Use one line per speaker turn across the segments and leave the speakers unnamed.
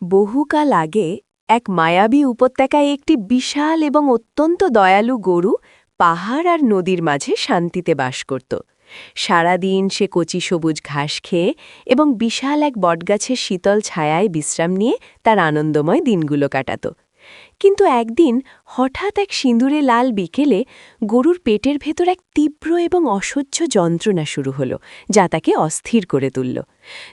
বহুকাল আগে এক মায়াবী উপত্যকায় একটি বিশাল এবং অত্যন্ত দয়ালু গরু পাহাড় আর নদীর মাঝে শান্তিতে বাস করত। সারাদিন সে কচি সবুজ ঘাস খেয়ে এবং বিশাল এক বটগাছের শীতল ছায়ায় বিশ্রাম নিয়ে তার আনন্দময় দিনগুলো কাটাত। কিন্তু একদিন হঠাৎ এক সিঁদুরে লাল বিকেলে গরুর পেটের ভেতর এক তীব্র এবং অসহ্য যন্ত্রণা শুরু হলো, যা তাকে অস্থির করে তুলল।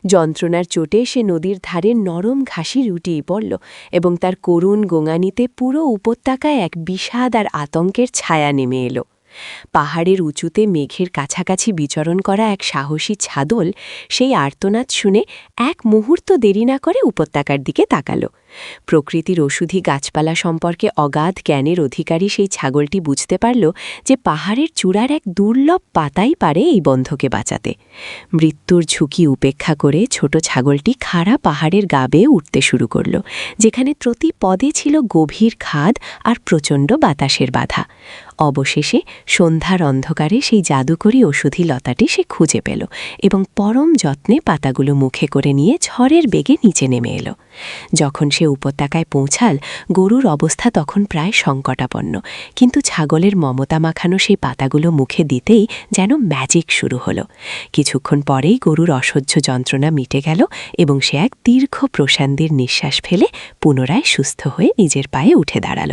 যন্ত্রণার চোটে সে নদীর ধারে নরম ঘাসি লুটিয়ে পড়ল এবং তার করুণ গোঙানিতে পুরো উপত্যকায় এক বিষাদ আর আতঙ্কের ছায়া নেমে এলো। পাহাড়ের উঁচুতে মেঘের কাছাকাছি বিচরণ করা এক সাহসী ছাদল সেই আর্তনাদ শুনে এক মুহূর্ত দেরি না করে উপত্যকার দিকে তাকাল। প্রকৃতির ওষুধি গাছপালা সম্পর্কে অগাধ জ্ঞানের অধিকারী সেই ছাগলটি বুঝতে পারল যে পাহাড়ের চূড়ার এক দুর্লভ পাতাই পারে এই বন্ধকে বাঁচাতে। মৃত্যুর ঝুঁকি উপেক্ষা করে ছোট ছাগলটি খাড়া পাহাড়ের গা বেয়ে উঠতে শুরু করল, যেখানে প্রতি পদে ছিল গভীর খাদ আর প্রচণ্ড বাতাসের বাধা। অবশেষে সন্ধ্যার অন্ধকারে সেই জাদুকরী ওষুধি লতাটি সে খুঁজে পেল এবং পরম যত্নে পাতাগুলো মুখে করে নিয়ে ঝড়ের বেগে নিচে নেমে এলো। যখন সে উপত্যকায় পৌঁছাল, গরুর অবস্থা তখন প্রায় সংকটাপন্ন, কিন্তু ছাগলের মমতা মাখানো সেই পাতাগুলো মুখে দিতেই যেন ম্যাজিক শুরু হলো। কিছুক্ষণ পরেই গরুর অসহ্য যন্ত্রণা মিটে গেল এবং সে এক দীর্ঘ প্রশান্তির নিঃশ্বাস ফেলে পুনরায় সুস্থ হয়ে নিজের পায়ে উঠে দাঁড়াল।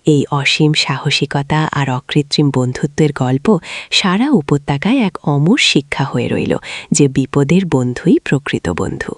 এই অসীম সাহসিকতা আর অকৃত্রিম বন্ধুত্বের গল্প সারা উপত্যকায় এক অমর শিক্ষা হয়ে রইল যে বিপদের বন্ধুই প্রকৃত বন্ধু।